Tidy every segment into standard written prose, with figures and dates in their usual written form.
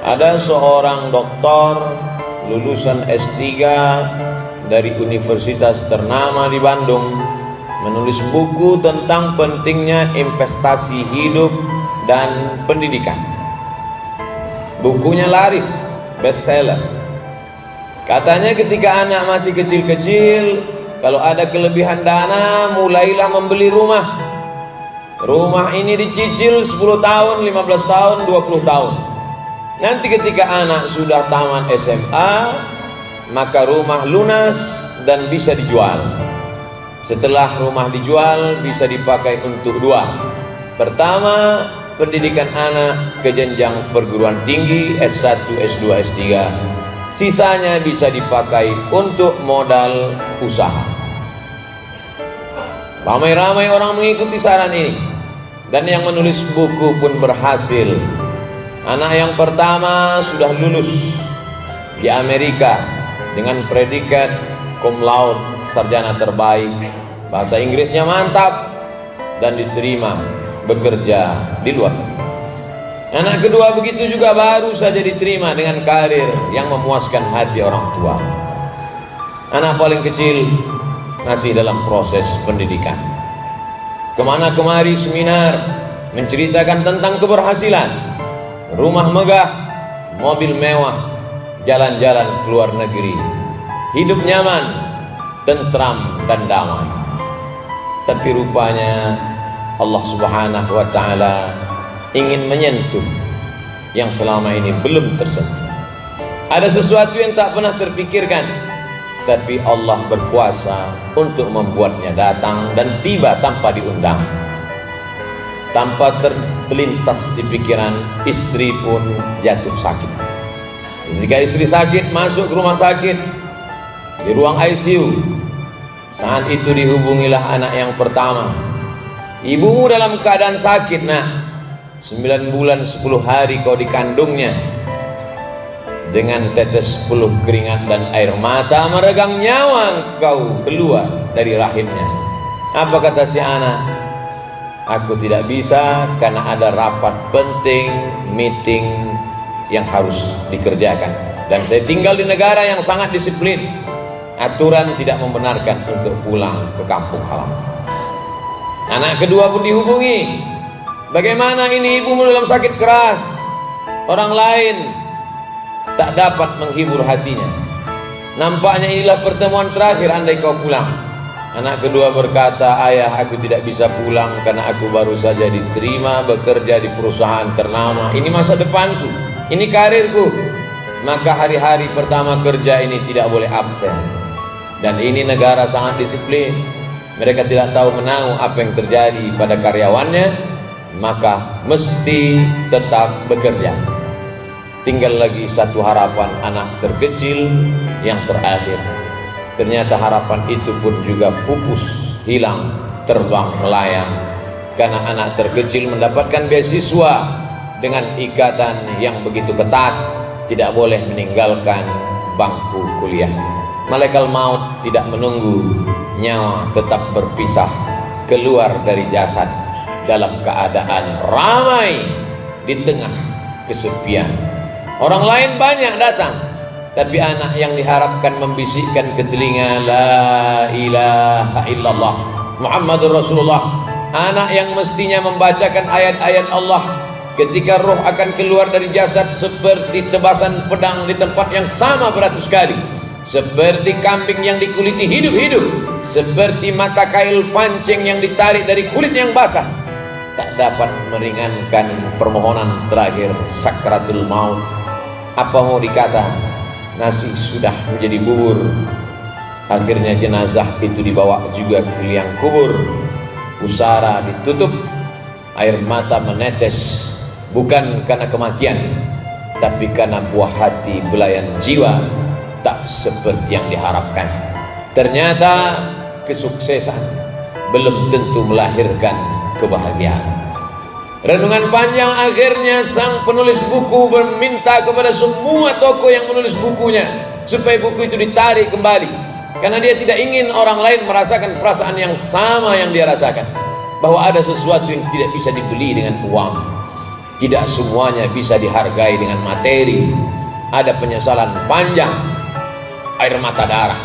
Ada seorang doktor lulusan S3 dari universitas ternama di Bandung menulis buku tentang pentingnya investasi hidup dan pendidikan. Bukunya laris, bestseller. Katanya ketika anak masih kecil-kecil, kalau ada kelebihan dana, mulailah membeli rumah. Rumah ini dicicil 10 tahun, 15 tahun, 20 tahun. Nanti ketika anak sudah tamat SMA, maka rumah lunas dan bisa dijual. Setelah rumah dijual, bisa dipakai untuk dua. Pertama, pendidikan anak ke jenjang perguruan tinggi S1, S2, S3. Sisanya bisa dipakai untuk modal usaha. Ramai-ramai orang mengikuti saran ini, dan yang menulis buku pun berhasil. Anak yang pertama sudah lulus di Amerika dengan predikat cum laude, sarjana terbaik, bahasa Inggrisnya mantap, dan diterima bekerja di luar negeri. Anak kedua begitu juga, baru saja diterima dengan karir yang memuaskan hati orang tua. Anak paling kecil masih dalam proses pendidikan. Kemana kemari seminar menceritakan tentang keberhasilan, rumah megah, mobil mewah, jalan-jalan ke luar negeri, hidup nyaman, tentram dan damai. Tapi rupanya Allah Subhanahu wa ta'ala ingin menyentuh yang selama ini belum tersentuh. Ada sesuatu yang tak pernah terpikirkan, tapi Allah berkuasa untuk membuatnya datang dan tiba tanpa diundang. Tanpa terlintas di pikiran, istri pun jatuh sakit. Ketika istri sakit, masuk ke rumah sakit di ruang ICU. Saat itu dihubungilah anak yang pertama. Ibumu dalam keadaan sakit, nak. 9 bulan 10 hari kau dikandungnya. Dengan tetes peluh keringat dan air mata, meregang nyawa kau keluar dari rahimnya. Apa kata si anak? Aku tidak bisa karena ada rapat penting, meeting yang harus dikerjakan. Dan saya tinggal di negara yang sangat disiplin. Aturan tidak membenarkan untuk pulang ke kampung halaman. Anak kedua pun dihubungi. Bagaimana ini ibumu dalam sakit keras? Orang lain tak dapat menghibur hatinya. Nampaknya inilah pertemuan terakhir andai kau pulang. Anak kedua berkata, ayah, aku tidak bisa pulang karena aku baru saja diterima bekerja di perusahaan ternama. Ini masa depanku, ini karirku. Maka hari-hari pertama kerja ini tidak boleh absen. Dan ini negara sangat disiplin. Mereka tidak tahu menahu apa yang terjadi pada karyawannya, maka mesti tetap bekerja. Tinggal lagi satu harapan anak terkecil yang terakhir. Ternyata harapan itu pun juga pupus, hilang, terbang melayang. Karena anak terkecil mendapatkan beasiswa dengan ikatan yang begitu ketat, tidak boleh meninggalkan bangku kuliah. Malaikat maut tidak menunggu, nyawa tetap berpisah keluar dari jasad dalam keadaan ramai di tengah kesepian. Orang lain banyak datang, tapi anak yang diharapkan membisikkan ke telinga, la ilaha illallah Muhammadur Rasulullah. Anak yang mestinya membacakan ayat-ayat Allah ketika roh akan keluar dari jasad, seperti tebasan pedang di tempat yang sama beratus kali, seperti kambing yang dikuliti hidup-hidup, seperti mata kail pancing yang ditarik dari kulit yang basah, tak dapat meringankan permohonan terakhir sakratul maut. Apa mau dikata? Nasi sudah menjadi bubur. Akhirnya jenazah itu dibawa juga ke liang kubur. Pusara ditutup, air mata menetes, bukan karena kematian, tapi karena buah hati belayan jiwa tak seperti yang diharapkan. Ternyata kesuksesan belum tentu melahirkan kebahagiaan. Renungan panjang akhirnya sang penulis buku meminta kepada semua tokoh yang menulis bukunya supaya buku itu ditarik kembali, karena dia tidak ingin orang lain merasakan perasaan yang sama yang dia rasakan, bahwa ada sesuatu yang tidak bisa dibeli dengan uang. Tidak semuanya bisa dihargai dengan materi. Ada penyesalan panjang, air mata darah,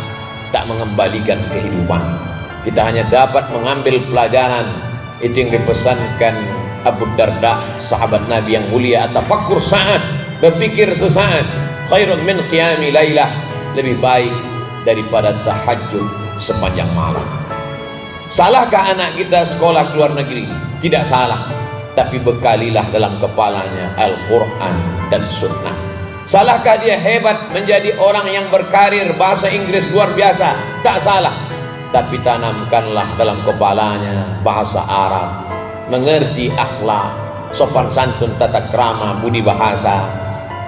tak mengembalikan kehidupan. Kita hanya dapat mengambil pelajaran. Itu yang dipesankan Abu Darda, sahabat Nabi yang mulia, tafakkur saat, berpikir sesaat, khairun min qiyami lailah, lebih baik daripada tahajud sepanjang malam. Salahkah anak kita sekolah ke luar negeri? Tidak salah, tapi bekalilah dalam kepalanya Al-Quran dan Sunnah. Salahkah dia hebat menjadi orang yang berkarir bahasa Inggris luar biasa? Tak salah, tapi tanamkanlah dalam kepalanya bahasa Arab, mengerti akhlak, sopan santun, tata krama, budi bahasa.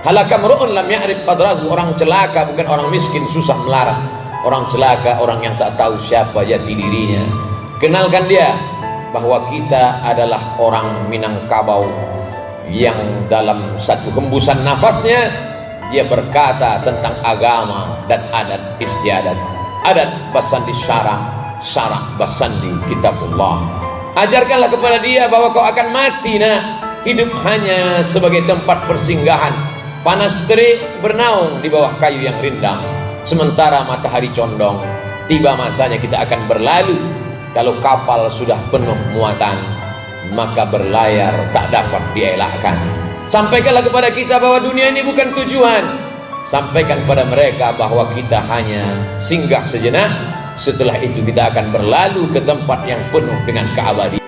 Halakam ru'un lam ya'rif qadrahu. Orang celaka bukan orang miskin susah melarat. Orang celaka orang yang tak tahu siapa jati dirinya. Kenalkan dia bahwa kita adalah orang Minangkabau yang dalam satu hembusan nafasnya dia berkata tentang agama dan adat istiadat. Adat basandi syara, syara basandi kitabullah. Ajarkanlah kepada dia bahwa kau akan mati, nak. Hidup hanya sebagai tempat persinggahan. Panas terik bernaung di bawah kayu yang rindang, sementara matahari condong. Tiba masanya kita akan berlalu. Kalau kapal sudah penuh muatan, maka berlayar tak dapat dielakkan. Sampaikanlah kepada kita bahwa dunia ini bukan tujuan. Sampaikan kepada mereka bahwa kita hanya singgah sejenak. Setelah itu kita akan berlalu ke tempat yang penuh dengan keabadian.